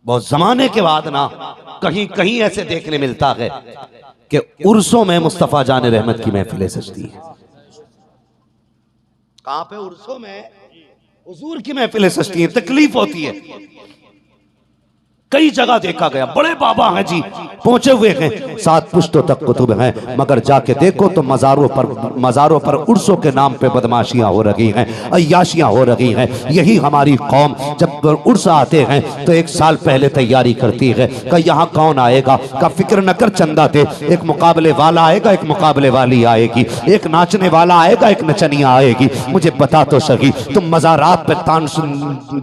बहुत जमाने के बाद ना कहीं कहीं ऐसे देखने मिलता है कि उर्सों में मुस्तफा जान रहमत की महफिलें सजती है। कहां पे? उर्सों में हुजूर की महफिलें सजती हैं। तकलीफ होती है, कई जगह देखा गया, बड़े बाबा हैं जी, पहुंचे हुए हैं, 7 पुश्तों तक कुतुब हैं, मगर जाके देखो तो मज़ारों पर उर्सों के नाम पे बदमाशियां हो रही हैं, अय्याशियां हो रही हैं। यही हमारी कौम जब उर्स आते हैं तो 1 साल पहले तैयारी करती है कि यहाँ कौन आएगा, का फिक्र न कर चंदा दे, एक मुकाबले वाला आएगा, एक मुकाबले वाली आएगी, एक नाचने वाला आएगा, एक नचनिया आएगी। मुझे बता तो सही, तुम मज़ारात पे तान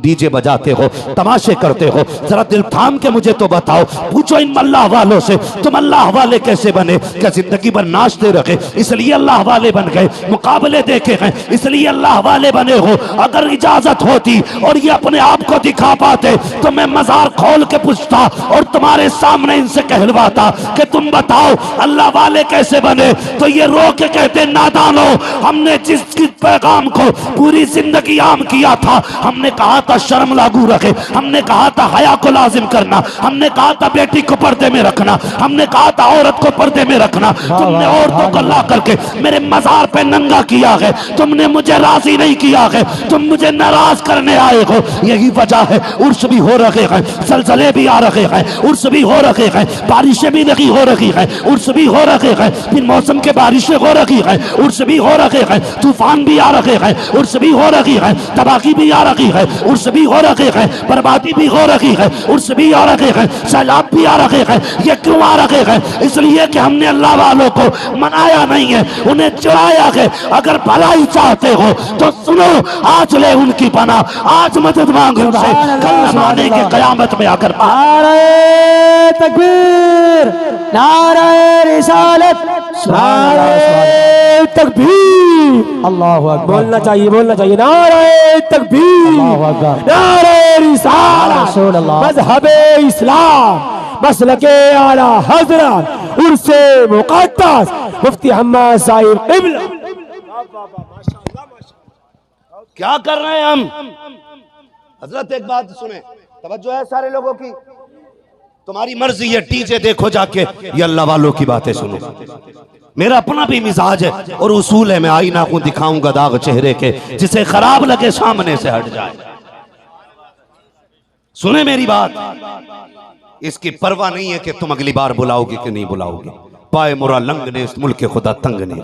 डीजे बजाते हो, तमाशे करते हो, जरा दिल थाम के मुझे तो बताओ, पूछो इन अल्लाह वालों से, तुम अल्लाह वाले कैसे बने? क्या जिंदगी भर नाचते रहे इसलिए अल्लाह वाले बन गए? मुकाबले देखे हैं इसलिए अल्लाह वाले बने हो? अगर इजाजत होती और ये अपने आप को दिखा पाते तो मैं मजार खोल के पूछता और तुम्हारे सामने इनसे कहलवाता कि तुम बताओ अल्लाह वाले कैसे बने? तो ये रो के कहते, नादानो, हमने जिस पैगाम को पूरी जिंदगी आम किया था, हमने कहा था शर्म लागू रखे, हमने कहा था हया को लाजिम करना, हमने कहा था बेटी को पर्दे में रखना, हमने कहा था औरत को पर्दे में रखना, तुमने औरतों को ला करके मेरे मजार पे नंगा किया है, तुमने मुझे राजी नहीं किया है, तुम मुझे नाराज करने आए हो। यही वजह है उर्स भी हो रहे हैं, जलजले भी आ रहे हैं, उर्स भी हो रहे हैं, बारिशें भी नहीं हो रही हैं, उर्स भी हो रहे हैं, फिर मौसम के बारिशें हो रही हैं, उर्स भी हो रहे हैं, तूफान भी आ रहे हैं, उर्स भी हो रही है, तबाही भी आ रही है, उर्स भी हो रहे हैं, बर्बादी भी हो रही है, उर्स भी आ रहे हैं, सैलाब भी आ रहे हैं। ये क्यों आ रहे हैं? इसलिए कि हमने अल्लाह वालों को मनाया नहीं है, उन्हें चुराया है। अगर भलाई चाहते हो तो सुनो, आज ले उनकी पना, आज मदद मांगो उनसे, कल जमाने की कयामत में आकर नारे तकबीर, नारे रिसालत, नारे तकबीर, अल्लाहु अकबर। बोलना चाहिए, बोलना चाहिए, नारे तकबीर, अल्लाहु अकबर, नारे रिसालत, मज़हबे इस्लाम, मसलके आला हज़रत, उर्से मुक़द्दस मुफ्ती हम्माद साहिब क़िबला। क्या कर रहे हैं हम? हजरत एक बात सुने, तवज्जो है सारे लोगों की, तुम्हारी मर्जी है, डीजे देखो जाके, ये अल्लाह वालों की बातें सुनो। मेरा अपना भी मिजाज है और उसूल है, मैं आईना को दिखाऊंगा दाग चेहरे के, जिसे खराब लगे सामने से हट जाए। सुने मेरी बात, इसकी परवाह नहीं है कि तुम अगली बार बुलाओगे कि नहीं बुलाओगे। पाए मुरा लंग ने इस मुल्क के खुदा तंग ने।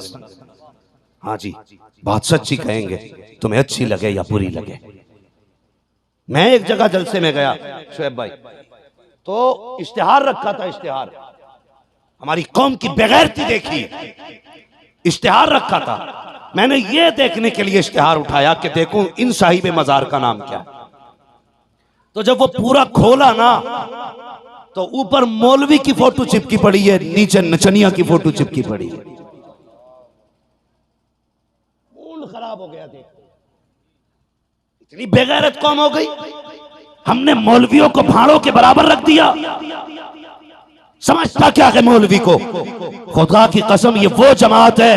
हाँ जी, बात सच्ची कहेंगे, तुम्हें अच्छी लगे या बुरी लगे। मैं एक जगह जलसे में गया शुएब भाई, तो इश्तिहार रखा था, इश्तिहार हमारी कौम की बेगैरती देखी, इश्तिहार रखा था। मैंने ये देखने के लिए इश्तिहार उठाया कि देखूं इन साहिब मजार का नाम क्या है। तो जब वो पूरा खोला ना, तो ऊपर मौलवी की फोटो चिपकी पड़ी है, नीचे नचनिया की फोटो चिपकी पड़ी है। मूड खराब हो गया, देख इतनी बेगैरत कौम हो गई। हमने मौलवियों को भाड़ों के बराबर रख दिया। समझता क्या है मौलवी को? खुदा की कसम, ये वो जमात है,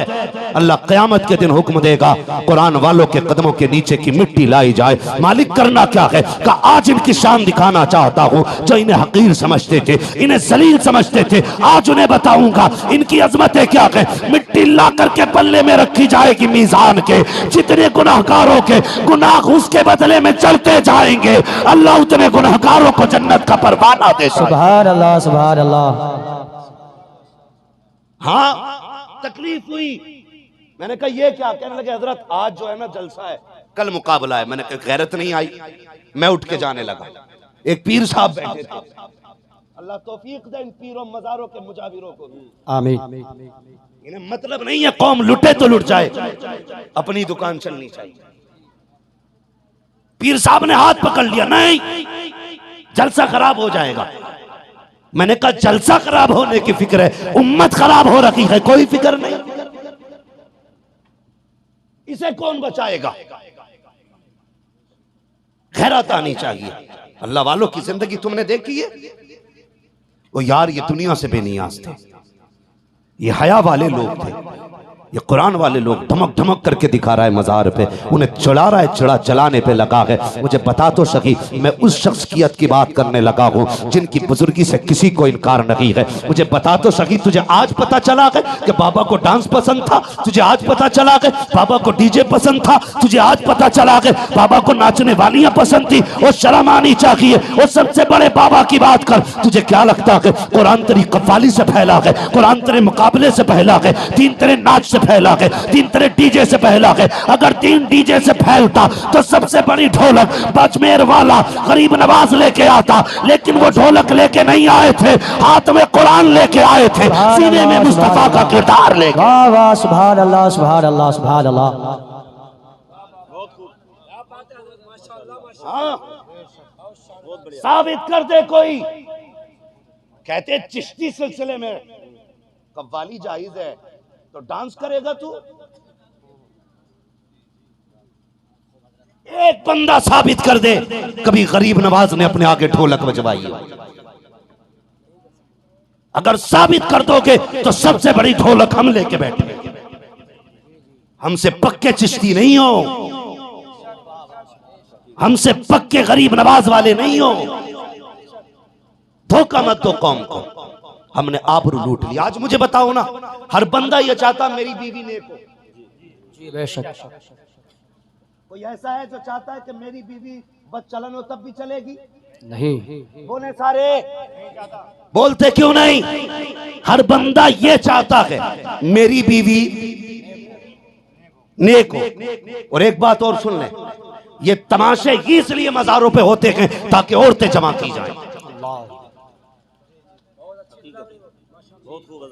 अल्लाह क़यामत के दिन हुक्म देगा कुरान वालों के कदमों के नीचे की मिट्टी लाई जाए। मालिक करना क्या है? का आज इनकी शान दिखाना चाहता हूं। जो इन्हें हकीर समझते थे, इन्हें जलील समझते थे, आज उन्हें बताऊंगा इनकी अजमतें क्या है। मिट्टी ला करके पल्ले में रखी जाएगी मीजान के, जितने गुनाहगारों के गुनाह उसके बदले में चढ़ते जाएंगे, अल्लाह उतने गुनाहगारों को जन्नत का परवाना दे। सुभान अल्लाह, सुभान अल्लाह। हाँ, तकलीफ हुई। मैंने कहा ये क्या? कहने लगे हजरत आज जो है ना जलसा है, कल मुकाबला है। मैंने कहा गैरत नहीं आई, मैं उठ के जाने लगा। एक पीर साहब बैठे थे, अल्लाह तौफीक दे इन पीरों मजारों के मुजाविरों को, आमीन। इन्हें मतलब नहीं है कौम लुटे तो लुट जाए, अपनी दुकान चलनी चाहिए। पीर साहब ने हाथ पकड़ लिया, नहीं जलसा खराब हो जाएगा। मैंने कहा जलसा खराब होने की फिक्र है, उम्मत खराब हो रखी है, कोई फिक्र नहीं। इसे कौन बचाएगा? खैरात आनी चाहिए। अल्लाह वालों की जिंदगी तुमने देखी है? वो यार ये दुनिया से बेनियाज थे, ये हया वाले लोग थे, ये कुरान वाले लोग धमक धमक करके दिखा रहा है मज़ार पे, उन्हें चढ़ा रहा है, चढ़ा चलाने पे लगा है। मुझे बता तो सकी, मैं उस शख्सियत की बात करने लगा हूँ जिनकी बुजुर्गी से किसी को इनकार नहीं है। मुझे बता तो सकी, तुझे आज पता चला है कि बाबा को डांस पसंद था, तुझे आज पता चला है बाबा को डीजे पसंद था, तुझे आज पता चला है बाबा को नाचने वालियां पसंद थी। और शर्म आनी चाहिए, और सबसे बड़े बाबा की बात कर। तुझे क्या लगता है कुरान तेरी कव्वाली से फैला है, कुरान तेरे मुकाबले से फैला है, दीन तेरे नाच से फैला है, दीन तेरे डीजे से फैला है। अगर दीन डीजे से फैलता तो सबसे बड़ी ढोलक बजमेर वाला गरीब नवाज लेके आता, लेकिन वो ढोलक लेके नहीं आए थे, हाथ में कुरान लेके आए थे, सीने में मुस्तफा का किरदार लेके। वाह वाह, सुभान अल्लाह सुभान अल्लाह सुभान अल्लाह। साबित कर दे कोई। कहते चिश्ती सिलसिले में कव्वाली जायज है तो डांस करेगा तू? एक बंदा साबित कर दे कभी गरीब नवाज ने अपने आगे ढोलक बजवाई हो। अगर साबित कर दोगे तो सबसे बड़ी ढोलक हम लेके बैठे। हमसे पक्के चिश्ती नहीं हो, हमसे पक्के गरीब नवाज वाले नहीं हो। धोखा मत दो कौम को। हमने आबरू लूट लिया। आज मुझे बताओ ना, हर बंदा ये चाहता मेरी बीवी नेक हो। जी बेशक। कोई ऐसा है जो चाहता है कि मेरी बीवी बस चलन हो तब भी चलेगी? नहीं। बोले सारे, बोलते क्यों नहीं? हर बंदा ये चाहता है मेरी बीवी नेक हो। और एक बात और सुन ले, ये तमाशे इसलिए मज़ारों पे होते हैं ताकि औरतें जमा की जाएं,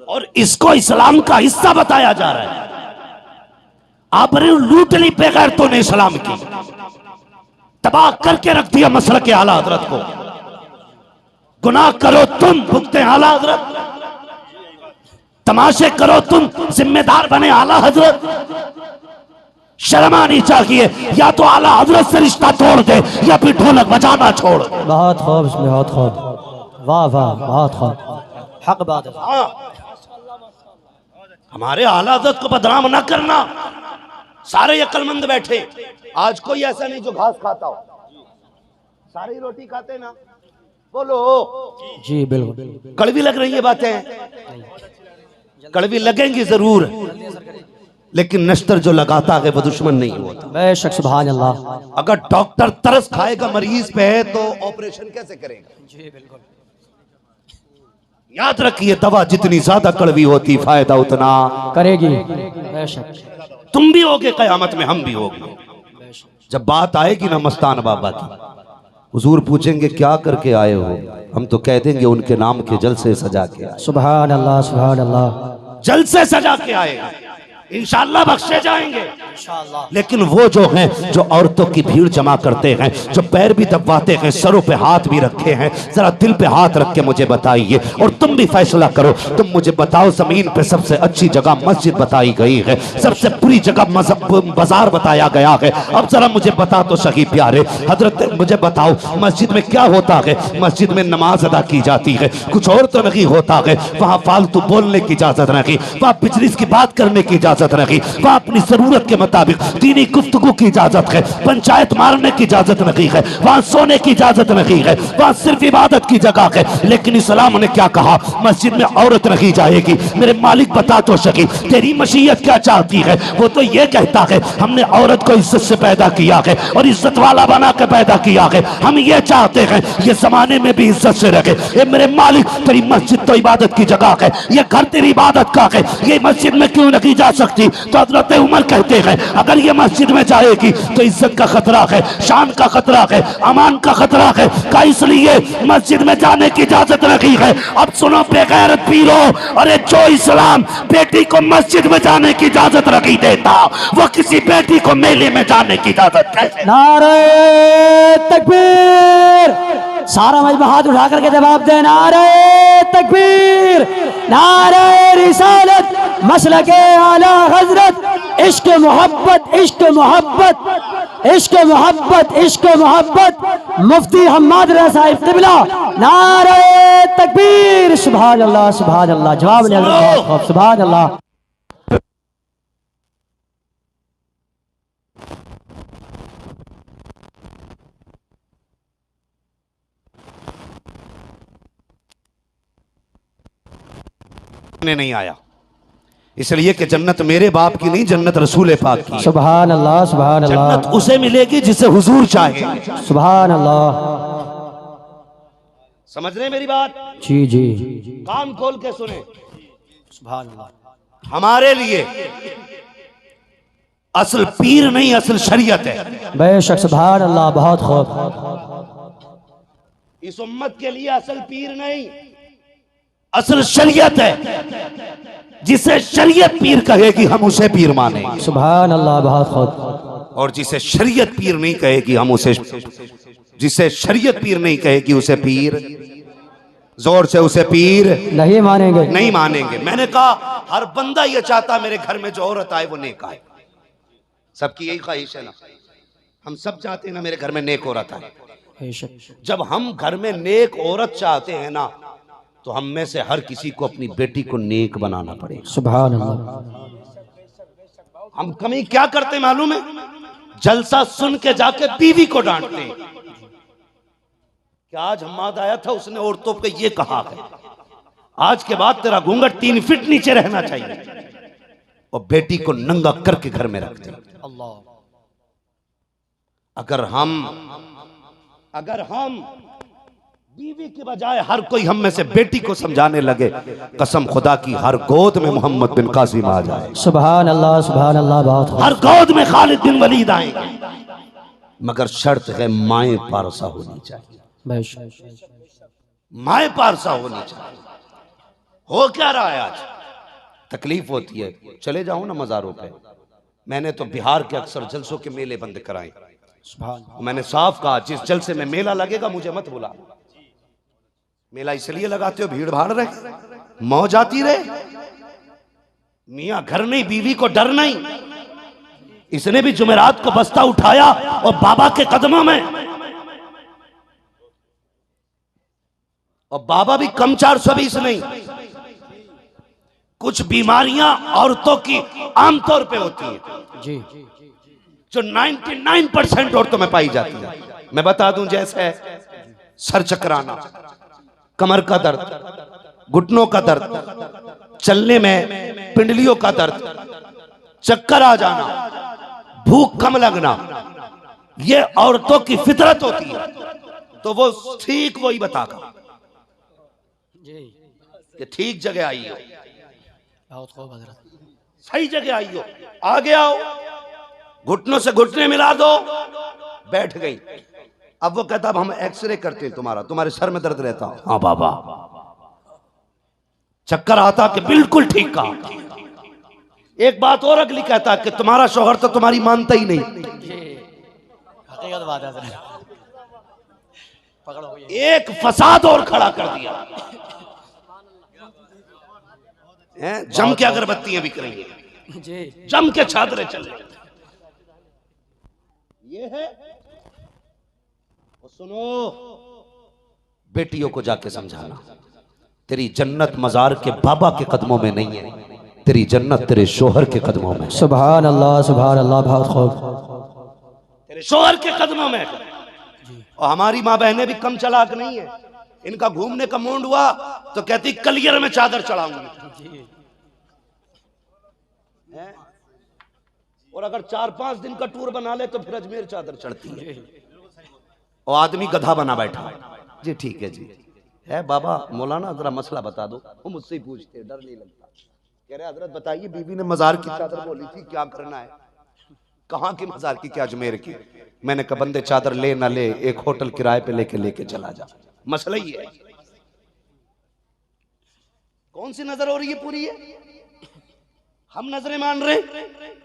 और इसको इस्लाम का हिस्सा बताया जा रहा है। आपने लूट ली बेगैर तो ने इस्लाम की, तबाह करके रख दिया मसलक के आला हजरत को। गुनाह करो तुम, भुगते आला हजरत। तमाशे करो तुम, जिम्मेदार बने आला हजरत। शर्म आनी चाहिए। या तो आला हजरत से रिश्ता तोड़ दे या फिर ढोलक बजाना छोड़। बहुत खूब, बहुत खूब। वाह वाह, बहुत खूब। हक बात है। हमारे आला हजरत को बदनाम ना करना। सारे अक्लमंद बैठे, आज कोई ऐसा नहीं जो घास खाता हो। सारी रोटी खाते ना? बोलो। जी बिल्कुल। कड़वी लग रही है बातें? कड़वी लगेंगी जरूर, लेकिन नश्तर जो लगाता है वो दुश्मन नहीं होता। बेशक, सुभान अल्लाह। अगर डॉक्टर तरस खाएगा मरीज पे तो ऑपरेशन कैसे करेगा? जी बिल्कुल। याद रखिए, दवा जितनी ज्यादा कड़वी होती फायदा उतना करेगी। बेशक। तुम भी होगे कयामत में, हम भी होंगे। जब बात आएगी ना मस्तान बाबा की, हुजूर पूछेंगे क्या करके आए हो, हम तो कह देंगे उनके नाम के जलसे सजा के आए। सुभान अल्लाह सुभान अल्लाह। जलसे सजा के आए, इंशाअल्लाह बख्शे जाएंगे। इंशाअल्लाह। लेकिन वो जो हैं जो औरतों की भीड़ जमा करते हैं, जो पैर भी दबाते हैं, सरों पे हाथ भी रखे हैं, जरा दिल पे हाथ रख के मुझे बताइए। और तुम भी फैसला करो, तुम मुझे बताओ जमीन पे सबसे अच्छी जगह मस्जिद बताई गई है, सबसे बुरी जगह बाजार बताया गया है। अब जरा मुझे बता तो सही प्यारे हजरत, मुझे बताओ मस्जिद में क्या होता है? मस्जिद में नमाज अदा की जाती है, कुछ और तो नहीं होता है। वहाँ फालतू बोलने की इजाजत नहीं, वहाँ बिजनेस की बात करने की इजाजत नहीं, वहाँ अपनी जरूरत के मुताबिक दीनी गुफ्तगू की इजाजत है, पंचायत मारने की इजाजत नहीं है, वहाँ सोने की इजाजत नहीं है, वहाँ सिर्फ इबादत की जगह है। लेकिन इस्लाम ने क्या कहा? मस्जिद में औरत नहीं जाएगी। मेरे मालिक बता तो सकी, तेरी मशीयत क्या चाहती है? वो तो ये कहता है हमने औरत को इज्जत से पैदा किया है और इज्जत वाला बना के पैदा किया है। हम ये चाहते हैं ये जमाने में भी इज्जत से रखे। ये मेरे मालिक, तेरी मस्जिद तो इबादत की जगह है, ये घर तेरी इबादत का है, ये मस्जिद में क्यों नहीं जा सकती? तो हजरत उमर कहते हैं अगर ये मस्जिद में जाएगी तो इज्जत का खतरा है, शान का खतरा है, अमान का खतरा है, का इसलिए मस्जिद में जाने की इजाजत नहीं है। अब सुनो बेगैरत पीरो, अरे जो इस्लाम बेटी को मस्जिद में जाने की इजाजत नहीं देता, वो किसी बेटी को मेले में जाने की इजाजत कैसे? नारे तकबीर। सारा मजमा हाथ उठा करके जवाब दे। नारे तकबीर, नारे रिसालत, मसलके आला हजरत। इश्क मोहब्बत, इश्क मोहब्बत, इश्क मोहब्बत, इश्क मोहब्बत। मुफ्ती हम्माद रज़ा साहिब क़िबला। नारे तकबीर। सुभान अल्लाह सुभान अल्लाह। जवाब ने सुभान अल्लाह। ने नहीं आया, इसलिए कि जन्नत मेरे बाप की नहीं, जन्नत रसूल पाक की। सुभान अल्लाह, सुभान अल्लाह। जन्नत उसे मिलेगी जिसे हुजूर चाहे। सुभान अल्लाह। समझ रहे मेरी बात? जी जी। कान खोल के सुने। सुभान अल्लाह। हमारे लिए असल पीर नहीं, असल शरीयत है। बेशक, सुभान अल्लाह, बहुत खूब। इस उम्मत के लिए असल पीर नहीं, असल शरीयत है। जिसे शरीयत पीर कहेगी हम उसे पीर मानेंगे। सुभान अल्लाह, बहुत खूब। और जिसे शरीयत पीर नहीं कहेगी हम उसे, जिसे शरीयत पीर नहीं कहेगी उसे पीर, जोर से उसे पीर नहीं मानेंगे, नहीं मानेंगे। मैंने कहा हर बंदा ये चाहता मेरे घर में जो औरत आए वो नेक आए। सबकी यही ख्वाहिश है ना, हम सब चाहते हैं ना मेरे घर में नेक औरत आए। बेशक। जब हम घर में नेक औरत चाहते हैं ना, तो हम में से हर किसी को अपनी बेटी को नेक बनाना पड़ेगा। सुभान अल्लाह। हम कमी क्या करते मालूम है? जलसा सुन के जाके बीवी को डांटते हैं। क्या आज हम्माद आया था, उसने औरतों पे ये कहा है, आज के बाद तेरा घूंघट 3 फीट नीचे रहना चाहिए, और बेटी को नंगा करके घर में रखते। अल्लाह। अगर हम बीवी के बजाय हर कोई हम में से बेटी को समझाने लगे, कसम खुदा की हर गोद में मोहम्मद बिन कासिम आ जाए। सुभान अल्लाह, सुभान अल्लाह, बहुत खूब। हर गोद में खालिद बिन वलीद आएंगे, मगर शर्त है माए पारसा होनी चाहिए। बेशक। माए पारसा होनी चाहिए। हो क्या रहा है आज? तकलीफ होती है, चले जाओ ना मज़ारों पे। मैंने तो बिहार के अक्सर जलसों के मेले बंद कराए। मैंने साफ कहा जिस जलसे में मेला लगेगा मुझे मत बुला। मेला इसलिए लगाते हो भीड़ भाड़ रहे, मौज आती रहे। मियां घर नहीं, बीवी को डर नहीं। इसने भी जुमेरात को बस्ता उठाया और बाबा के कदमों में, और बाबा भी कम 420 नहीं। कुछ बीमारियां औरतों की आमतौर पे होती हैं जी, जो 99% औरतों में पाई जाती है। मैं बता दूं, जैसे सर चकराना, कमर का दर्द, घुटनों का दर्द, चलने में पिंडलियों का दर्द, चक्कर आ जाना, भूख कम लगना, ये औरतों की फितरत होती है। तो वो ठीक वही बतागा कि ठीक जगह आई हो, बहुत खूब हज़रत, सही जगह आई हो, आगे आओ, घुटनों से घुटने मिला दो, बैठ गई। अब वो कहता अब हम एक्सरे करते हैं तुम्हारे सर में दर्द रहता। हाँ बाबा, चक्कर आता कि बिल्कुल ठीक कहा। एक बात और अगली कहता कि तुम्हारा शौहर तो तुम्हारी मानता ही नहीं। हकीकत बात है सर। पकड़ो ये। एक फसाद और खड़ा कर दिया है, जम के अगरबत्तियां बिक रही हैं जी, जम के छादरे चल रहे। ये है, सुनो, बेटियों को जाके समझाना, तेरी जन्नत मजार के बाबा के कदमों में नहीं है, तेरी जन्नत तेरे शोहर के कदमों में। सुभान अल्लाह, सुभान अल्लाह, बहुत खूब। तेरे शोहर के कदमों में। और हमारी माँ बहनें भी कम चालाक नहीं है। इनका घूमने का मूड हुआ तो कहती कलियर में चादर चढ़ाऊंगी, और अगर 4-5 दिन का टूर बना ले तो फिर अजमेर चादर चढ़ती है। और आदमी गधा बना बैठा है। जी ठीक है जी, है बाबा मौलाना जरा मसला बता दो। वो मुझसे ही पूछते, डर नहीं लगता। कह रहे हजरत बताइए, बीवी ने मजार की चादर बोली थी, क्या करना है? कहाँ की मजार की? क्या अजमेर की? मैंने कहा बंदे चादर ले ना ले, एक होटल किराए पे लेके चला जा। मसला ही है। कौन सी नजर हो रही है पूरी है? हम नजरें मान रहे हैं।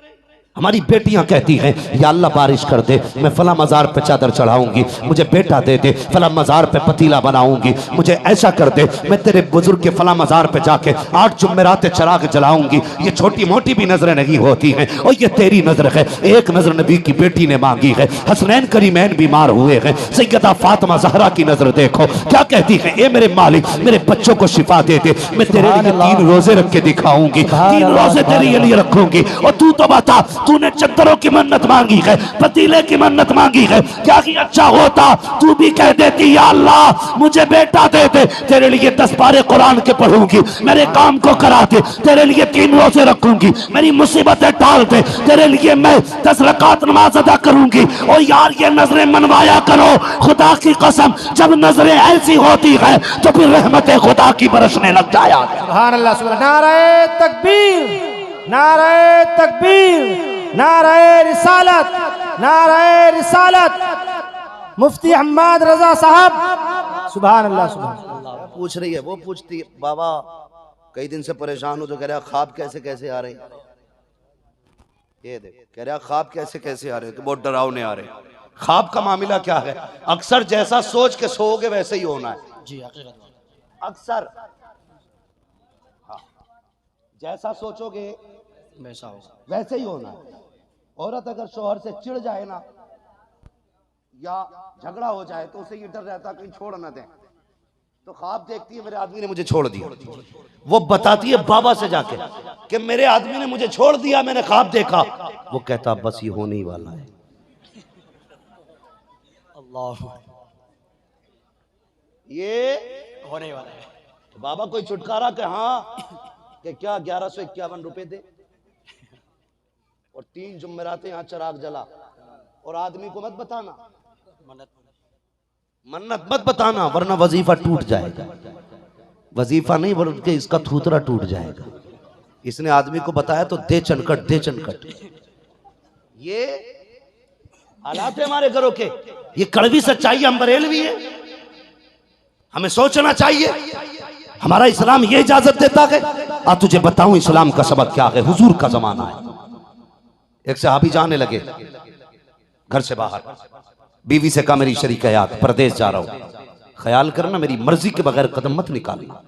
हमारी बेटियां कहती हैं या अल्लाह बारिश कर दे, मैं फला मजार पे चादर चढ़ाऊंगी, मुझे बेटा दे दे, फला मजार पे पतीला बनाऊंगी, मुझे ऐसा कर दे, मैं तेरे बुजुर्ग के फला मजार पे जाके 8 जुमेरात चिराग जलाऊंगी। ये छोटी मोटी भी नजरें नहीं होती हैं, और ये तेरी नजर है। एक नजर नबी की बेटी ने मांगी है। हसनैन करीमैन बीमार हुए हैं, सैयदा फातिमा ज़हरा की नजर देखो, क्या कहती है, ए मेरे मालिक मेरे बच्चों को शिफा दे दे, मैं तेरे लिए 3 रोजे रख के दिखाऊंगी, 3 रोजे तेरे लिए रखूंगी। और तू तो बता तूने चद्दरों की मन्नत मांगी है, पतीले की मन्नत मांगी है, क्या ही अच्छा होता तू भी कह देती या अल्लाह मुझे बेटा दे दे, तेरे लिए 10 पारे कुरान के पढ़ूंगी, मेरे काम को करा दे, तेरे लिए 3 रोजे रखूंगी, मेरी मुसीबतें टाल दे, तेरे लिए मैं 10 रकात नमाज अदा करूंगी। और यार ये नजरें मनवाया करो, खुदा की कसम जब नजरें ऐसी होती है तो फिर रहमतें खुदा की बरसने लग जाया। सुभान अल्लाह, सुभान नारे तकबीर, नारे तकबीर, नारे रिसालत, नारे रिसालत, मुफ्ती अहमद रजा साहब। सुभान अल्लाह, सुभान अल्लाह। पूछ रही है, वो पूछती है बाबा कई दिन से परेशान हो, तो कह रहा ख्वाब कैसे कैसे आ रहे हैं, ये देखो कह रहा ख्वाब कैसे कैसे आ रहे हैं, बहुत डरावने आ रहे हैं। ख्वाब का मामला क्या है, अक्सर जैसा सोच के सोओगे वैसे ही होना है जी, अक्सर। हाँ, जैसा सोचोगे वैसा होगा, वैसे ही होना है। औरत अगर शोहर से चिढ़ जाए ना या झगड़ा हो जाए तो उसे ये डर रहता कहीं छोड़ ना दें, तो ख्वाब देखती है मेरे आदमी ने मुझे छोड़ दिया, वो बताती है बाबा से जाके कि मेरे आदमी ने मुझे छोड़ दिया, मैंने ख्वाब देखा। वो कहता बस ये होने ही वाला है। अल्लाह ये होने वाला है। तो बाबा कोई छुटकारा के हाँ कि क्या 1151 रुपए दे और 3 जुम्मेरातें यहाँ चराग जला, और आदमी को मत बताना, मन्नत मत बताना वरना वजीफा टूट जाएगा। वजीफा नहीं बल्कि इसका थूतरा टूट जाएगा। इसने आदमी को बताया तो दे चनकट, दे चनकट। ये हालात है हमारे घरों के, ये कड़वी सच्चाई है, हम बरेलवी है, हमें सोचना चाहिए। हमारा इस्लाम ये इजाजत देता है। आ तुझे बताऊं इस्लाम का सबक क्या है। हुजूर का जमाना है, एक सहाबी जाने लगे घर से बाहर, बीवी से कहा मेरी शरीक हयात परदेश जा रहा हूं, ख्याल करना मेरी मर्जी के बगैर कदम मत निकालना।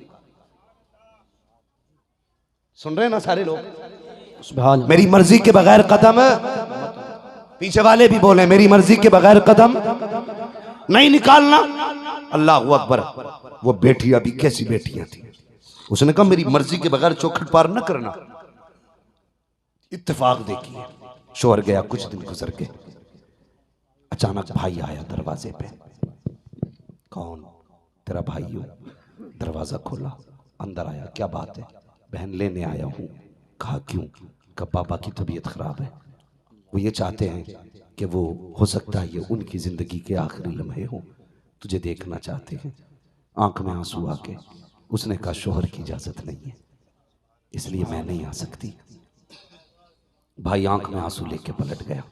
सुन रहे ना सारे लोग, सुभान मेरी मर्जी के बगैर कदम, पीछे वाले भी बोले मेरी मर्जी के बगैर कदम नहीं निकालना। अल्लाह अकबर। वो बेटी अभी कैसी बेटियां थी, उसने कहा मेरी मर्जी के बगैर चौखट पार न करना। इत्तेफाक देखिए, शोहर गया, कुछ दिन गुजर गए, अचानक भाई आया दरवाजे पे। कौन? तेरा भाई हो। दरवाजा खोला, अंदर आया, क्या बात है? बहन लेने आया हूं। कहा क्यों? कहा बाबा की तबीयत खराब है, वो ये चाहते हैं कि वो हो सकता है ये उनकी जिंदगी के आखिरी लम्हे हो, तुझे देखना चाहते हैं। आंख में आंसू आके उसने कहा शोहर की इजाजत नहीं है इसलिए मैं नहीं आ सकती। भाई आंख में आंसू लेके पलट गया।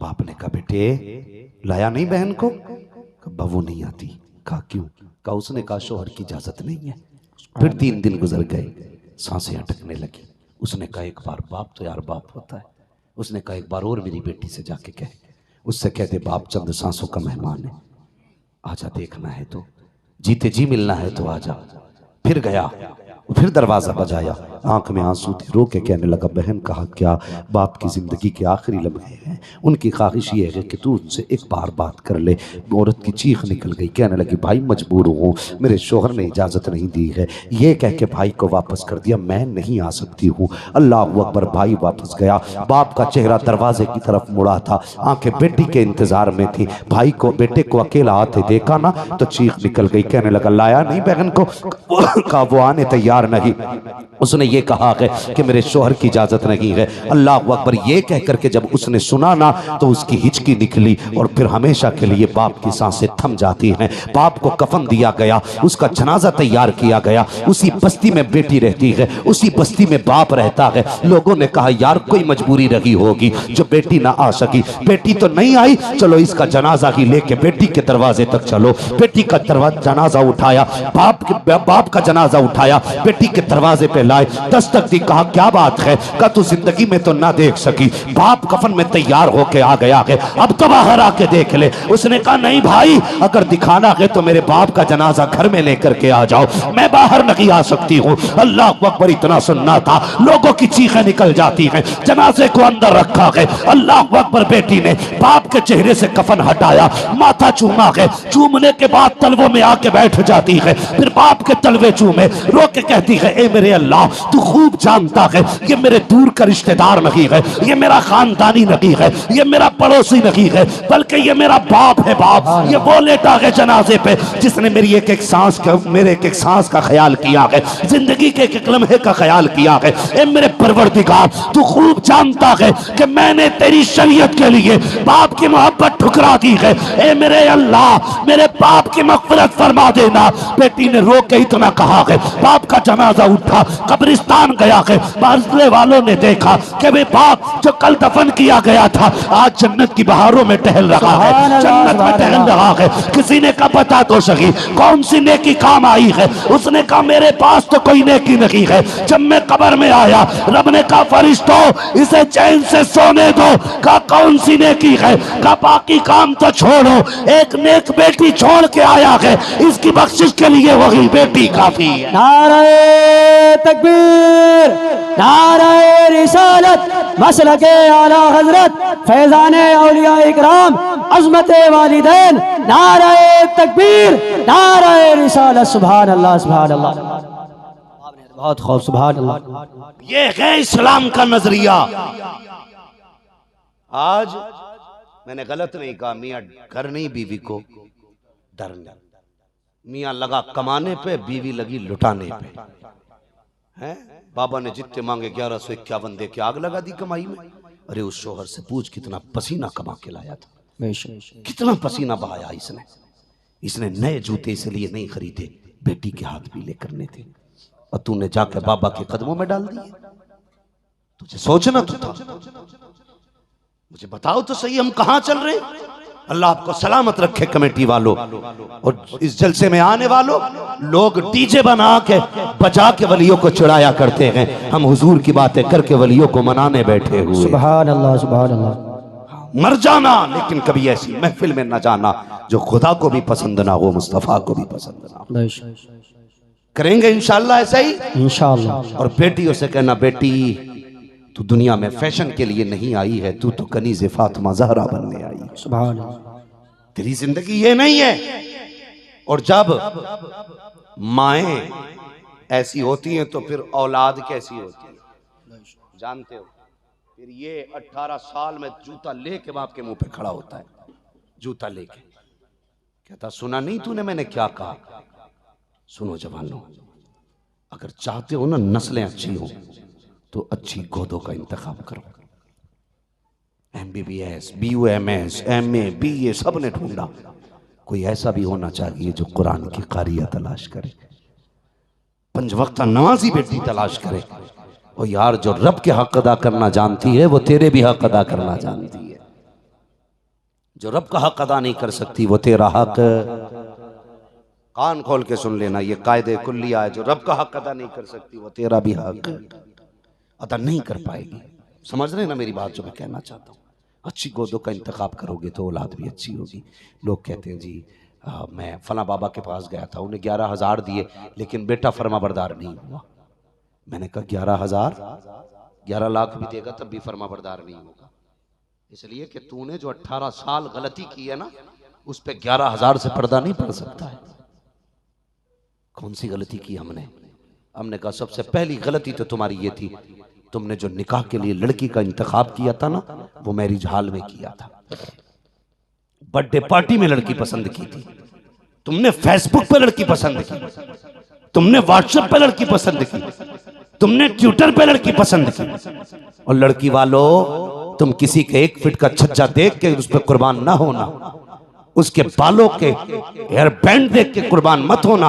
बाप ने कहा बेटे लाया नहीं बहन को? कहा वो नहीं आती। कहा क्यों? कहा उसने कहा शोहर की इजाजत नहीं है। फिर 3 दिन गुजर गए, सांसें अटकने लगी। उसने कहा एक बार बाप तो यार बाप होता है। उसने कहा एक बार और मेरी बेटी से जाके कह, उससे कह दे बाप चंद सांसों का मेहमान है, आजा देखना है तो, जीते जी मिलना है तो आजा। फिर गया, फिर दरवाजा बजाया, आंख में आंसू थे, रो के कहने लगा बहन कहा क्या? बाप की जिंदगी के आखिरी लम्हे हैं, उनकी ख्वाहिश ये है कि तू उनसे एक बार बात कर ले। औरत की चीख निकल गई, कहने लगी भाई मजबूर हूँ, मेरे शोहर ने इजाजत नहीं दी है। ये कह के भाई को वापस कर दिया, मैं नहीं आ सकती हूँ। अल्लाह अकबर। भाई वापस गया, बाप का चेहरा दरवाजे की तरफ मुड़ा था, आंखें बेटी के इंतजार में थी। भाई को बेटे को अकेला आते देखा ना तो चीख निकल गई, कहने लगा लाया नहीं बहन को? कहा वो आने तैयार नहीं। उसने ये कहा है कि मेरे शोहर की इजाजत नहीं है। अल्लाह अकबर। ये कह करके जब उसने सुना ना तो उसकी हिचकी निकली और फिर हमेशा के लिए बाप की सांसें थम जाती हैं। बाप को कफन दिया गया, उसका जनाजा तैयार किया गया। उसी बस्ती में बेटी रहती है, उसी बस्ती में बाप रहता है। लोगों ने कहा यार कोई मजबूरी रही होगी जो बेटी ना आ सकी। बेटी तो नहीं आई, चलो इसका जनाजा ही लेके बेटी के दरवाजे तक चलो। बेटी का जनाजा उठाया, बाप का जनाजा उठाया, बेटी के दरवाजे पे लाए, दस्तक दी। कहा क्या बात है? का तू जिंदगी में तो ना देख सकी, बाप कफन में तैयार होके आ गया है, अब तो बाहर आके देख ले। उसने कहा नहीं भाई, अगर दिखाना है तो मेरे बाप का जनाजा घर में लेकर के आ जाओ, मैं बाहर नहीं आ सकती हूँ। अल्लाह अकबर। इतना सुनना था, लोगों की चीखें निकल जाती हैं। जनाजे को अंदर रखा है। अल्लाह अकबर। बेटी ने बाप के चेहरे से कफन हटाया, माथा चूमा है, चूमने के बाद तलवों में आके बैठ जाती है, फिर बाप के तलवे चूमे, रो के कहती है ए मेरे अल्लाह तू खूब जानता है ये मेरे दूर का रिश्तेदार नहीं है, ये मेरा खानदानी नहीं है, ये मेरा पड़ोसी नहीं है, बल्कि ये मेरा बाप है। बाप ये वो लेटा है जनाजे पे जिसने मेरी एक एक सांस का, मेरे एक एक सांस का ख्याल किया है, जिंदगी के एक एक लम्हे का ख्याल किया है। ए मेरे परवरदिगार तू खूब जानता है कि मैंने तेरी शरीयत के लिए बाप की मोहब्बत ठुकरा दी है। ए मेरे अल्लाह मेरे बाप की मग़फ़िरत फरमा देना। बेटी ने रो के इतना कहा है, बाप का जनाजा उठा, कब्रिस्तान गया है, बाज़ले वालों ने देखा कि वे बाप जो कल दफन किया गया था आज जन्नत की बहारों में टहल रहा है, जन्नत में टहल रहा है। किसी ने कहा बता तो सही कौन सी नेकी काम आई है? उसने कहा मेरे पास तो कोई नेकी नहीं है। जब मैं कब्र में आया रब ने कहा फरिश्तों इसे चैन से सोने दो। कहा कौन सी नेकी है? कहा बाकी काम तो छोड़ो, एक नेक बेटी छोड़ के आया है, इसकी बख्शिश के लिए वही बेटी काफी है। नारे तकबीर, नारे रिसालत, मसलके आला हजरत, फैजाने औलिया इकराम, अज़मते वालिदैन, नारे तकबीर, नारे रिसालत। सुभान अल्लाह, सुभान अल्लाह, बहुत खूब, सुभान अल्लाह। ये है इस्लाम का नजरिया। आज मैंने गलत नहीं कहा, मियाँ घर नहीं बीवी को डरना, मियाँ लगा कमाने पे, बीवी लगी लुटाने पे। हैं बाबा ने जितने मांगे 1151 दे के आग लगा दी कमाई में। अरे उस शोहर से पूछ कितना पसीना कमा के लाया था, कितना पसीना बहाया इसने। इसने नए जूते इसलिए नहीं खरीदे, बेटी के हाथ पीले करने थे, और तूने जाकर बाबा के कदमों में डाल दिए। तुझे सोचना तो था। मुझे बताओ तो सही हम कहां चल रहे हैं? अल्लाह आपको सलामत रखे कमेटी वालों और इस जलसे में आने वालों। लोग डीजे बना के बजा के वलियों को चिढ़ाया करते हैं, हम हुजूर की बातें करके वलियों को मनाने बैठे हुए। सुभान अल्लाह, सुभान अल्लाह। मर जाना लेकिन कभी ऐसी महफिल में न जाना जो खुदा को भी पसंद ना हो, मुस्तफा को भी पसंद ना हो। करेंगे इंशाअल्लाह ऐसा ही, इंशाअल्लाह। और बेटियों से कहना बेटी तू दुनिया में फैशन के लिए नहीं आई है, तू तो कनीज़े फातिमा ज़हरा बनने आई है। सुभान अल्लाह। तेरी जिंदगी ये नहीं है। और जब माएँ ऐसी होती हैं तो फिर औलाद कैसी होती है जानते हो? फिर ये 18 साल में जूता लेके बाप के मुंह पे खड़ा होता है, जूता लेके कहता सुना नहीं तूने मैंने क्या कहा? सुनो जवानों, अगर चाहते हो ना नस्लें अच्छी हो तो अच्छी गोदों का इंतखाब करो। MBBS, BUMS, MA, BA सब ने ढूंढा, कोई ऐसा भी होना चाहिए जो कुरान की कारिया तलाश करे, 5 वक्त नमाजी बेटी तलाश करे। और यार जो रब के हक अदा करना जानती है वो तेरे भी हक अदा करना जानती है। जो रब का हक अदा नहीं कर सकती वो तेरा हक, कान खोल के सुन लेना, ये कायदे कुल्लिया है। जो रब का हक अदा नहीं कर सकती वो तेरा भी हक अदा नहीं कर पाएगी। समझ रहे ना मेरी बात जो मैं कहना चाहता हूँ? अच्छी गोदों का इंतखाब करोगे तो औलाद भी अच्छी होगी। लोग कहते हैं जी मैं फला बाबा के पास गया था, उन्हें 11,000 दिए लेकिन बेटा फर्माबरदार नहीं हुआ। मैंने कहा 11,000, 11 लाख भी देगा तब भी फर्माबरदार नहीं होगा। इसलिए कि तूने जो 18 साल गलती की है ना, उस पे 11,000 से पर्दा नहीं पड़ सकता है। कौन सी गलती की हमने? हमने कहा सबसे पहली गलती तो तुम्हारी ये थी, तुमने जो निकाह के लिए लड़की का इंतखाब किया था ना, वो मैरिज हॉल में किया था। बर्थडे पार्टी में लड़की पसंद की थी, तुमने फेसबुक पे लड़की पसंद की, तुमने व्हाट्सएप पे लड़की पसंद की, तुमने ट्विटर पे लड़की पसंद की। और लड़की वालों, तुम किसी के 1 फीट का छज्जा देख के उस पर कुर्बान ना होना, उसके बालों के हेयर बैंड देख के कुर्बान मत होना,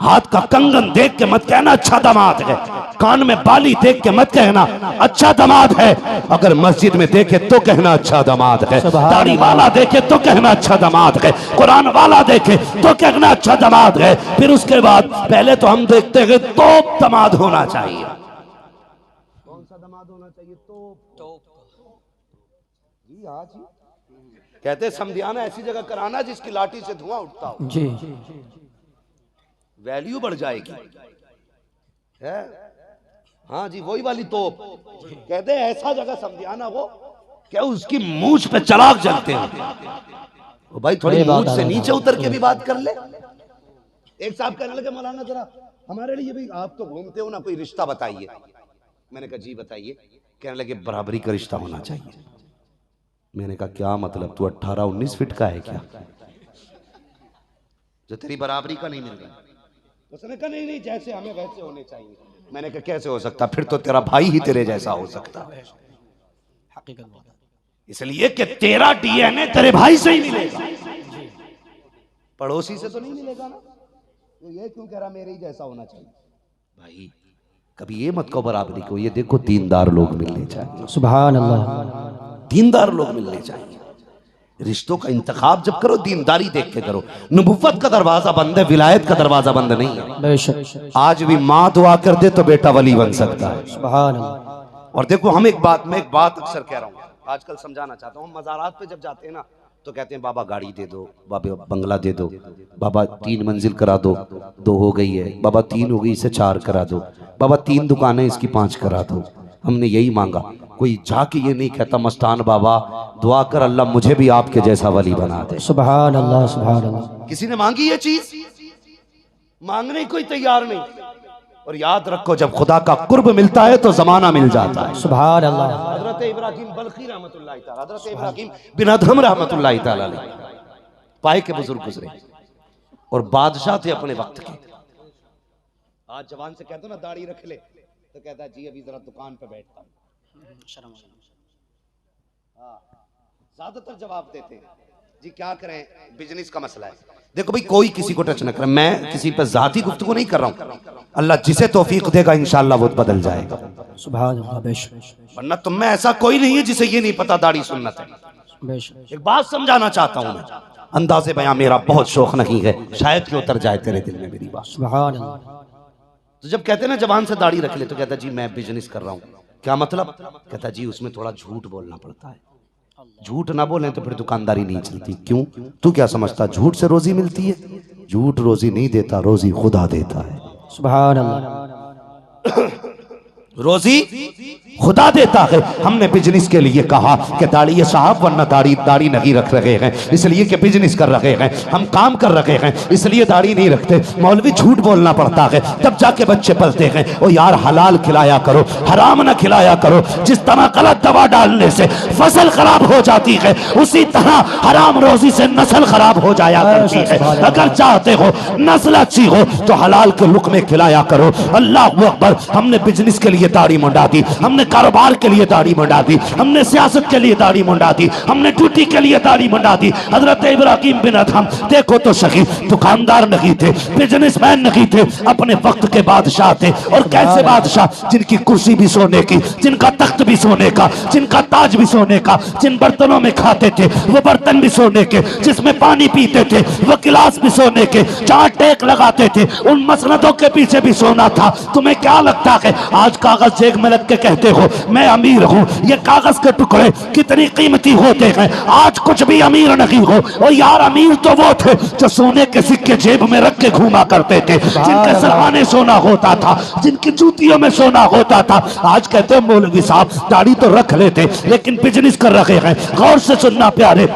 हाथ का कंगन देख के मत कहना अच्छा दामाद है, कान में बाली देख के मत कहना अच्छा दामाद है। अगर मस्जिद में देखे तो कहना अच्छा दामाद है, दाढ़ी वाला देखे तो कहना अच्छा दामाद है, कुरान वाला देखे तो कहना अच्छा दामाद है। फिर उसके बाद पहले तो हम देखते हैं तो दामाद होना चाहिए। कौन सा दामाद होना चाहिए? तो कहते समझाना ऐसी जगह कराना जिसकी लाठी से धुआं उठता हो जी, वैल्यू बढ़ जाएगी है। हाँ जी, वही वाली तोप। कहते ऐसा जगह समझाना हो क्या उसकी मूंछ पे चराग जलते हैं? ओ भाई थोड़ी मूंछ से नीचे उतर के भी बात कर ले। एक साहब कहने लगे मौलाना जरा हमारे लिए भी, आप तो घूमते हो ना, कोई रिश्ता बताइए। मैंने कहा जी बताइए। कहने लगे बराबरी का रिश्ता होना चाहिए। मैंने कहा क्या मतलब, तू 18-19 फीट का है क्या जो तेरी बराबरी का नहीं मिल रहा? उसने कहा नहीं नहीं जैसे हमें वैसे होने चाहिए। मैंने कहा कैसे हो सकता, फिर तो तेरा भाई ही तेरे जैसा हो सकता है। इसलिए कि तेरा डीएनए तेरे भाई से ही मिलेगा, पड़ोसी से तो नहीं मिलेगा ना। तो ये क्यों कह रहा मेरे ही जैसा होना चाहिए? भाई कभी ये मत कहो बराबरी को, ये देखो दीनदार लोग मिलने चाहिए। सुभान अल्लाह। दीनदार लोग मिलने चाहिए। रिश्तों का इंतखाब जब करो दीनदारी देख के करो। नबुव्वत का दरवाजा बंद है, विलायत का दरवाजा बंद नहीं है। बेशक। आज भी माँ दुआ कर दे तो बेटा वली बन सकता है। सुभान अल्लाह। और देखो मैं एक बात अक्सर कह रहा हूँ, आजकल समझाना चाहता हूँ। हम मज़ारात पे जब जाते हैं ना तो कहते हैं बाबा गाड़ी दे दो, बाबा बंगला दे दो, बाबा 3 मंजिल करा दो, 2 हो गई है, बाबा 3 हो गई इसे 4 करा दो, बाबा 3 दुकानें इसकी 5 करा दो। हमने यही मांगा। कोई जाके ये नहीं कहता मस्तान बाबा दुआ कर अल्लाह मुझे भी आपके जैसा वली बना दे। सुभान अल्लाह सुभान अल्लाह। किसी ने मांगी ये चीज? मांगने कोई तैयार नहीं। और याद रखो जब खुदा का कुर्ब मिलता है तो जमाना मिल जाता है। सुभान अल्लाह। हजरत इब्राहिम बल्खी रहमतुल्लाह ताला, हजरत इब्राहिम बिन अदहम रहमतुल्लाह ताला पाए के बुजुर्ग गुजरे और बादशाह थे अपने वक्त के। आज जवान से कहते हो ना दाढ़ी रख ले तो कहता है जी अभी जरा दुकान पे बैठता हूं। ज्यादातर जवाब देते हैं जी क्या करें बिजनेस का मसला है। देखो भाई कोई किसी को टच न करे, मैं किसी पर जाती गुफ्तगू नहीं कर रहा हूं। अल्लाह जिसे तौफीक देगा इंशाअल्लाह वो बदल जाएगा। सुभान अल्लाह। बेशक। वरना तुम में ऐसा कोई नहीं है जिसे ये नहीं पता दाढ़ी सुन्नत है। बेशक। एक बात समझाना चाहता हूं मैं, अंदाजे बयां मेरा बहुत शौक नहीं है, शायद कि उतर जाए तेरे दिल में मेरी बात। सुभान अल्लाह। तो जब कहते हैं ना जवान से दाढ़ी रख ले तो कहता जी मैं बिजनेस कर रहा हूँ। क्या मतलब? कहता जी उसमें थोड़ा झूठ बोलना पड़ता है, झूठ ना बोले तो फिर दुकानदारी नहीं चलती। क्यों? तू क्या समझता झूठ से रोजी मिलती है? झूठ रोजी नहीं देता, रोजी खुदा देता है। सुभान अल्लाह। रोजी खुदा देता है। हमने बिजनेस के लिए कहा कि दाढ़ी साहब वरना दाढ़ी नहीं रख रहे हैं इसलिए कि बिजनेस कर रहे हैं, हम काम कर रहे हैं इसलिए दाढ़ी नहीं रखते। मौलवी झूठ बोलना पड़ता है तब जाके बच्चे पलते हैं। ओ यार हलाल खिलाया करो, हराम न खिलाया करो। जिस तरह गलत दवा डालने से फसल खराब हो जाती है उसी तरह हराम रोजी से नस्ल खराब हो जाया करती है। अगर चाहते हो नस्ल अच्छी हो तो हलाल के लुक़मे खिलाया करो। अल्लाह अकबर। हमने बिजनेस के लिए दाढ़ी मुंडा दी, हमने कारोबार के लिए दाढ़ी मुंडा दी, हमने सियासत के लिए दाढ़ी मुंडा दी, हमने ड्यूटी के लिए दाढ़ी मुंडा दी। हजरत इब्राहिम बिन अदहम देखो तो सही, दुकानदार नहीं थे, बिजनेसमैन नहीं थे, अपने वक्त के बादशाह थे। और कैसे बादशाह? जिनकी कुर्सी भी सोने की, जिनका तख्त भी सोने का, जिनका ताज भी सोने का, जिन बर्तनों में खाते थे वो बर्तन भी सोने के, जिसमें पानी पीते थे वो गिलास भी सोने के, जहां टेक लगाते थे उन मसनदों के पीछे भी सोना था। तुम्हें क्या लगता है आज कागज जेब में लग के कहते हो मैं अमीर हूँ? ये कागज के टुकड़े कितनी कीमती होते हैं। आज कुछ भी अमीर नहीं हो। और यार अमीर तो वो थे जो सोने के सिक्के जेब में रख के घूमा करते थे, जिनके सरहाने सोना होता था, जिनकी जूतियों में सोना होता था। आज कहते हैं मौलवी साहब दाढ़ी तो रख लेते लेकिन बिजनेस कर रहे हैं। गौर से सुनना प्यारे,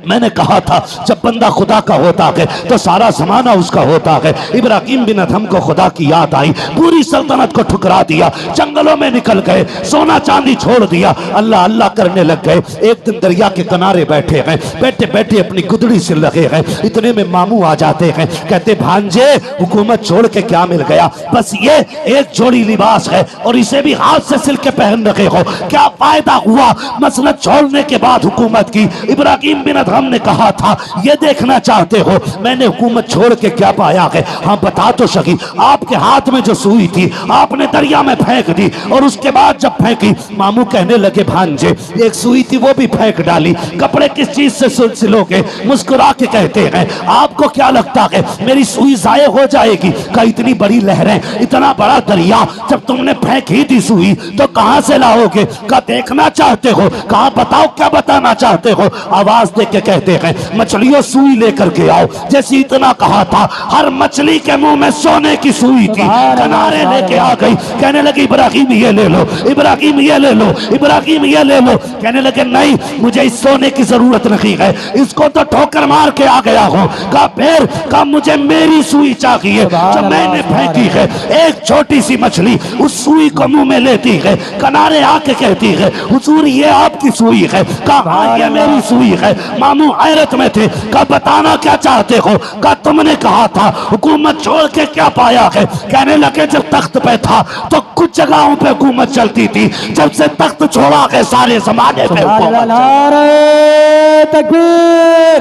मैंने कहा था जब बंदा खुदा का होता है तो सारा जमाना उसका होता है। इब्राहिम बिन अदहम को खुदा की याद आई, पूरी सल्तनत को ठुकरा दिया, जंगलों में निकल गए, सोना चांदी छोड़ दिया, अल्लाह अल्लाह करने लग गए। एक दिन दरिया के किनारे बैठे हैं, बैठे बैठे अपनी गुदड़ी सिल रहे हैं। इतने में मामू आ जाते हैं, कहते भांजे हुकूमत छोड़ के क्या मिल गया? बस ये एक जोड़ी लिबास है और इसे भी हाथ से सिल के पहन रहे हो, क्या फायदा हुआ मसलत छोड़ने के बाद हुकूमत की? इब्राहिम बिन अदहम ने कहा था ये देखना चाहते हो मैंने हुकूमत छोड़ के क्या पाया है? हाँ बता तो सही। आपके हाथ में जो सुई थी आपने दरिया में फेंक दी और उसके बाद जब फेंकी मामू कहने लगे भांजे एक सुई थी वो भी फेंक डाली, कपड़े किस चीज से सिलोगे? मुस्कुरा के कहते हैं आपको क्या लगता है मेरी सुई जाये हो जाएगी? का इतनी बड़ी लहरें, इतना बड़ा दरिया, जब तुमने फेंक ही दी सुई तो कहां से लाओगे? का देखना चाहते हो? कहा बताओ क्या बताना चाहते हो? आवाज दे के कहते हैं मछलियों सुई लेकर के आओ। जैसे इतना कहा था हर मछली के मुंह में सोने की सुई थी, किनारे लेके आ गई, कहने लगी इब्राहिम ये ले लो। इब्राहिम ये ले लो, इब्राहिम ये ले लो। कहने लगे नहीं, मुझे इस सोने की जरूरत नहीं है, इसको तो ठोकर मार के आ गया हूँ। कहा फिर? कहा मुझे मेरी सुई चाहिए जो मैंने फेंकी है। एक छोटी सी मछली उस सुई को मुंह में लेती है, किनारे आके कहती है हुजूर ये आपकी सुई है। कहा ये मेरी सुई है। मामू हैरत में थे। कहा बताना क्या चाहते हो? कहा तुमने कहा था हुकूमत छोड़ के क्या पाया है? कहने लगे जब तख्त पे था तो कुछ जगहों पे हुकूमत चलती थी, जब से तख्त छोड़ा है सारे जमाने पे हुकूमत। नारे तकबीर,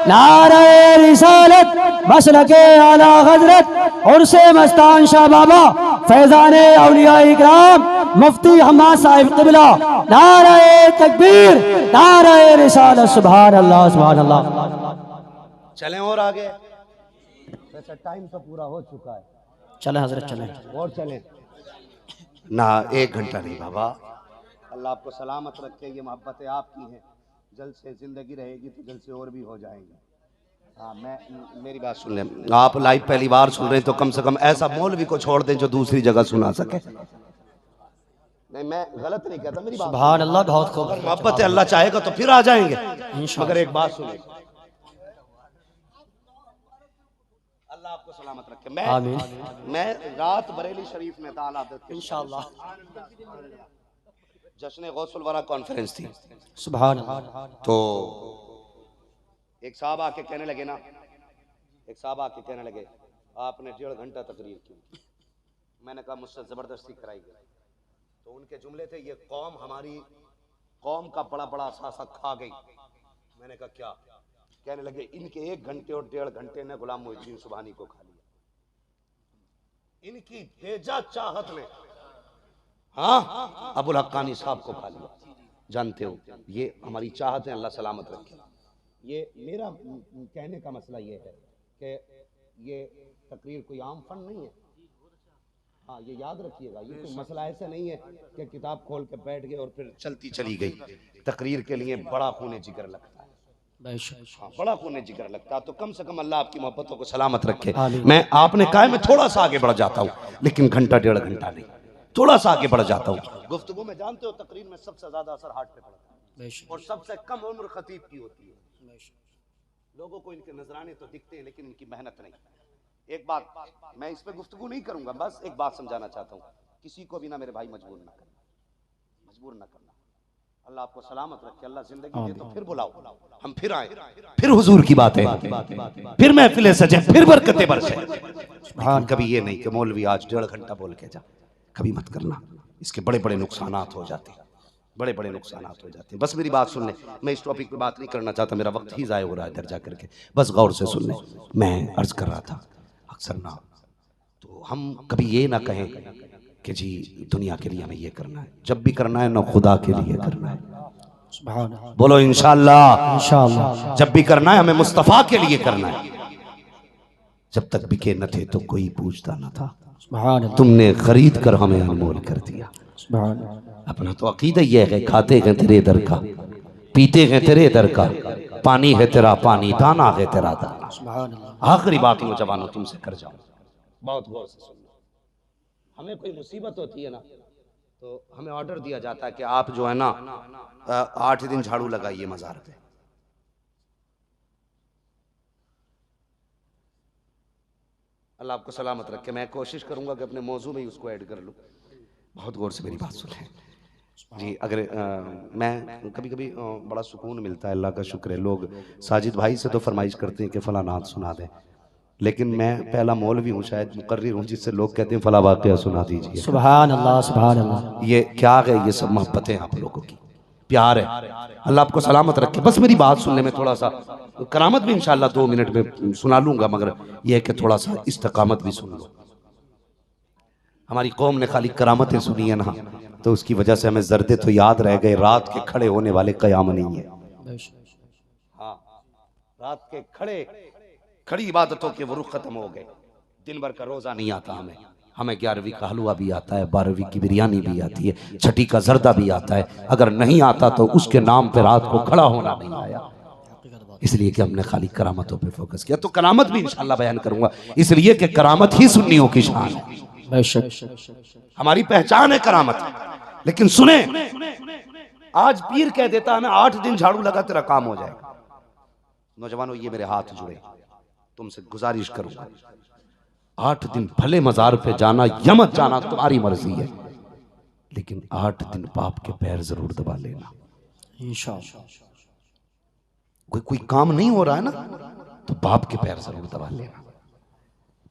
नारे रिसालत, मसलके आला हजरत उर्से मस्तान शाह बाबा फैजाने औलिया इकराम मुफ्ती हम्माद साहिब क़िबला। नारे तकबीर, नारे रिसालत। सुभान अल्लाह, सुभान अल्लाह। चलें और आगे, वैसे टाइम तो पूरा हो चुका है। चले हजरत चले और चलें ना, 1 घंटा नहीं बाबा। अल्लाह आपको सलामत रखे, ये मोहब्बतें आपकी हैं। जल्द से जिंदगी रहेगी तो जल्द से और भी हो जाएंगी। हाँ, मेरी बात सुन लें। आप लाइव पहली बार सुन रहे हैं तो कम से कम ऐसा मौलवी को छोड़ दें जो दूसरी जगह सुना सके। नहीं, मैं गलत नहीं कहता, मेरी बात। सुभान अल्लाह, बहुत खूब। मोहब्बत अल्लाह चाहेगा तो फिर आ जाएंगे, मगर एक बात सुने। अल्लाह आपको सलामत रखे। मैं रात बरेली शरीफ में था, इंशाअल्लाह जश्न गौसुल वरा कॉन्फ्रेंस थी। सुभान अल्लाह। तो एक साहब आके कहने लगे ना, एक साहब आके कहने लगे आपने 1.5 घंटा तकरीर की। मैंने कहा मुझसे जबरदस्ती कराई गई। तो उनके जुमले थे, ये कौम हमारी कौम का बड़ा बड़ा सासा खा गई। मैंने कहा क्या? कहने लगे इनके 1 घंटे और 1.5 घंटे ने गुलाम मोहिउद्दीन सुबहानी को खा लिया, इनकी बेजा चाहत ने हाँ अबुल हक्कानी साहब को खा लिया। जानते हो ये हमारी चाहत है, अल्लाह सलामत रखे। ये मेरा कहने का मसला ये है कि ये तकरीर कोई आम फन नहीं है। हाँ, ये याद रखिएगा, ये कोई मसला ऐसा नहीं है कि किताब खोल के बैठ गए और फिर चलती चली गई। तकरीर के लिए बड़ा खूने जिगर लगता है, हाँ, बड़ा खूने जिगर लगता है। तो कम से कम अल्लाह आपकी मोहब्बतों को सलामत रखे। मैं आपने कहा मैं थोड़ा सा आगे बढ़ जाता हूँ, लेकिन घंटा 1.5 घंटा नहीं, थोड़ा सा आगे बढ़ जाता हूँ। गुफ्तगू में जानते हो तकरीर में सबसे ज्यादा असर हार्ट पे पड़ता है और सबसे कम उम्र खतीब की होती है। लोगों को इनके नजराने तो दिखते हैं लेकिन इनकी मेहनत नहीं। एक बात मैं इस पे गुफ्तगू नहीं करूंगा, बस एक बात समझाना चाहता हूँ, किसी को भी ना मेरे भाई मजबूर ना करना, मजबूर ना करना। अल्लाह आपको सलामत रखे, अल्लाह जिंदगी दे तो फिर बुलाओ, हम फिर आए, फिर हुजूर की बातें, फिर महफिलें सजे, फिर बरकतें बरसे। कभी ये नहीं कि मौलवी आज 1.5 घंटा बोल के जा, कभी मत करना। इसके बड़े बड़े नुकसानात हो जाते हैं, बड़े बड़े नुकसानात हो जाते हैं। बस मेरी बात सुन ले, मैं इस टॉपिक पे बात नहीं करना चाहता, मेरा वक्त ही ज़ाय हो रहा है इधर जा करके। बस गौर से सुन ले, मैं अर्ज कर रहा था अक्सर ना, तो हम कभी ये ना कहें कि जी दुनिया के लिए हमें ये करना है, जब भी करना है ना खुदा के लिए करना है। बोलो इंशाअल्लाह, इंशाअल्लाह। जब भी करना है हमें मुस्तफ़ा के लिए करना है। जब तक बिके न थे तो कोई पूछता न था, तुमने खरीद कर हमें अनमोल कर दिया। अपना तो अकीदा ये है, खाते हैं तेरे दर का, पीते हैं तेरे दर का, पानी है तेरा पानी, दाना है तेरा दाना। आखिरी बात नौजवानों तुमसे कर जाऊं, बहुत गौर से सुनना। हमें कोई मुसीबत होती है ना तो हमें ऑर्डर दिया जाता है कि आप जो है ना 8 दिन झाड़ू लगाइए मज़ार पे। अल्लाह आपको सलामत रखे। मैं कोशिश करूंगा कि अपने मौजू में ही उसको ऐड कर लूँ। बहुत गौर से मेरी बात सुने जी। अगर मैं कभी कभी बड़ा सुकून मिलता है, अल्लाह का शुक्र है। लोग साजिद भाई से तो फरमाइश करते हैं कि फला नात सुना दें, लेकिन मैं पहला मौलवी हूँ, शायद मुकर्रिर हूँ, जिससे लोग कहते हैं फला वाक़या सुना दीजिए। सुभान अल्लाह, सुभान अल्लाह। ये क्या है? ये सब मोहब्बतें हैं आप लोगों की, प्यार है। अल्लाह आपको सलामत रखे। बस मेरी बात सुनने में थोड़ा सा करामत भी इंशाअल्लाह 2 मिनट में सुना लूंगा, मगर यह है कि थोड़ा सा इस्तकामत भी सुन लो। हमारी कौम ने खाली करामतें सुनी है ना, तो उसकी वजह से हमें जर्दे तो याद रह गए, रात के खड़े होने वाले कयाम नहीं है। हाँ, रात के खड़ी इबादतों के वरुख खत्म हो गए। दिन भर का रोजा नहीं आता हमें 11वीं का हलवा भी आता है, 12वीं की बिरयानी भी आती है, छठी का जर्दा भी आता है। अगर नहीं आता तो उसके नाम पे रात को खड़ा होना नहीं आया, इसलिए कि हमने खाली करामतों पे फोकस किया। तो करामत भी इंशाअल्लाह बयान करूंगा, इसलिए कि करामत ही सुन्नियों की शान है, हमारी पहचान है करामत। लेकिन सुने, आज पीर कह देता है ना 8 दिन झाड़ू लगा तेरा काम हो जाएगा। नौजवानों, ये मेरे हाथ जुड़े, तुमसे गुजारिश करूंगा, 8 दिन भले मजार पे जाना या मत जाना तुम्हारी मर्जी है, लेकिन 8 दिन बाप के पैर जरूर दबा लेना इंशाअल्लाह। कोई काम नहीं हो रहा है ना, तो बाप के पैर जरूर दबा लेना।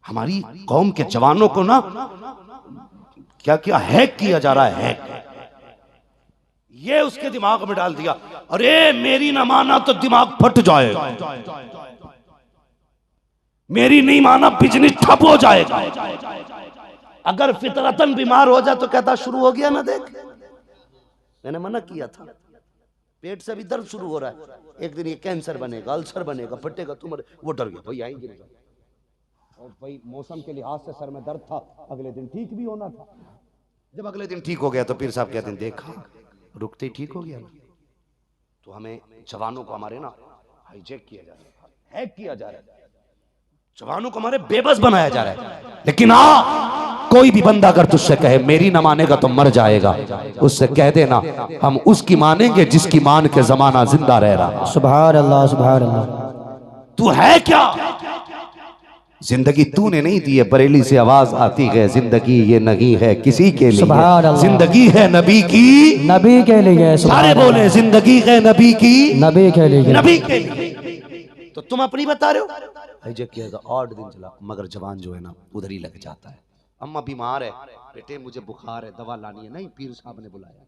हमारी कौम के जवानों को ना क्या क्या हैक किया जा रहा है, हैक। ये उसके दिमाग में डाल दिया, अरे मेरी ना माना तो दिमाग फट जाएगा, मेरी नहीं माना बिजनेस ठप हो जाएगा। अगर फितरतन बीमार हो जाए तो कहता शुरू हो गया ना, देख मैंने मना किया था, पेट से भी दर्द शुरू हो रहा है, एक दिन ये कैंसर बनेगा, अल्सर बनेगा, फटेगा तुम्हारे। वो डर गया, भाई आएंगे और भाई मौसम के लिहाज से सर में दर्द था, अगले दिन ठीक भी होना था। जब अगले दिन ठीक हो गया तो पीर साहब कहते हैं देखा रुकते ही ठीक हो गया ना। तो हमें जवानों को हमारे ना हाईजैक किया जा रहा है, हैक किया जा रहा है, जवानों को हमारे बेबस बनाया जा रहा है। लेकिन कोई भी बंदा अगर तुझसे कहे मेरी ना मानेगा तो मर जाएगा, उससे कह देना हम उसकी मानेंगे जिसकी मान के जमाना जिंदा रह रहा। सुभान अल्लाह, सुभान अल्लाह। तू है क्या? जिंदगी तूने नहीं दी है, बरेली से आवाज आती है, जिंदगी ये नहीं है किसी के लिए, जिंदगी है नबी की, नबी के लिए। सारे बोले जिंदगी है नबी की, नबी के लिए, नबी के लिए। तो तुम अपनी बता रहे हो, हाईजैक किया था, 8 दिन चला, मगर जवान जो है ना उधर ही लग जाता है। अम्मा बीमार है, बेटे मुझे बुखार है, दवा लानी है, नहीं पीर साहब ने बुलाया,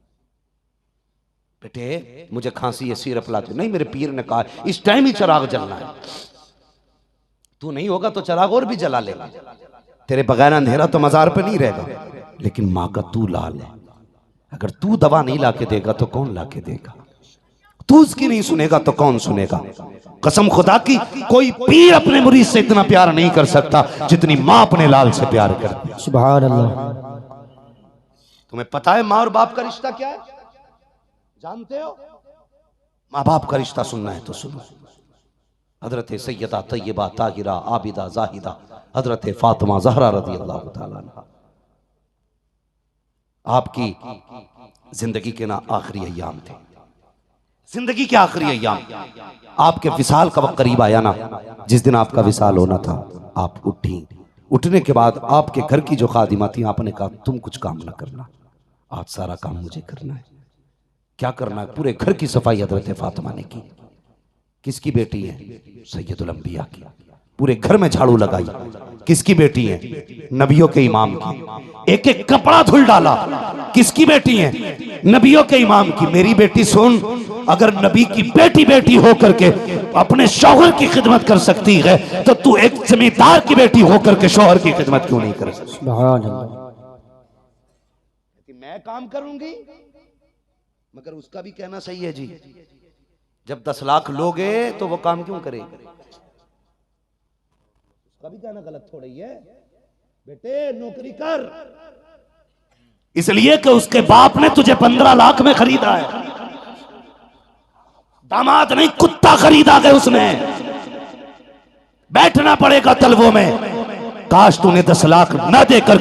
बेटे मुझे खांसी है, सिरप लाते, नहीं मेरे पीर ने कहा इस टाइम ही चिराग जलना है। तू नहीं होगा तो चिराग और भी जला लेगा, तेरे बगैर अंधेरा तो मजार पे नहीं रहेगा। लेकिन माँ का तू लाल है, अगर तू दवा नहीं लाके देगा तो कौन लाके देगा? तू उसकी नहीं सुनेगा तो कौन सुनेगा? कसम खुदा की, कोई पीर अपने मुरीद से इतना प्यार नहीं कर सकता जितनी माँ अपने लाल से प्यार करती है। सुभान अल्लाह। तुम्हें पता है माँ और बाप का रिश्ता क्या है? जानते हो? माँ बाप का रिश्ता सुनना है तो सुनो। हजरत सैयदा तैयबा ताहिरा आबिदा जाहिदा हजरत फातिमा ज़हरा रज़ी अल्लाह तआला अन्हा, आपकी जिंदगी के ना आखिरी अय्याम थे, जिंदगी के आखिरी अय्याम। आपके विसाल का वक्त करीब आया ना, जिस दिन आपका विसाल होना था आप उठी। उठने के बाद आपके घर की जो खादिमा थी, आपने कहा तुम कुछ काम ना करना, आज सारा काम मुझे करना है। क्या करना है? पूरे घर की सफाई हजरत फातिमा ने की। किसकी बेटी है? सैयदुल अंबिया की। पूरे घर में झाड़ू लगाई। किसकी बेटी है? नबियों के इमाम की। एक एक कपड़ा धुल डाला। किसकी बेटी है? नबियों के इमाम की। मेरी बेटी सुन, अगर नबी की बेटी बेटी होकर के अपने शौहर की खिदमत कर सकती है तो तू एक जमींदार की बेटी होकर के शौहर की खिदमत क्यों नहीं कर सकती? मैं काम करूंगी, मगर उसका भी कहना सही है जी, जब 10 लाख लोगे तो वो काम क्यों करे? उसका भी कहना गलत थोड़ा ही है। बेटे नौकरी कर, इसलिए कि उसके बाप ने तुझे 15 लाख में खरीदा है। दामाद नहीं, कुत्ता खरीदा है उसने। बैठना पड़ेगा तलवों में। काश तूने 10 लाख न देकर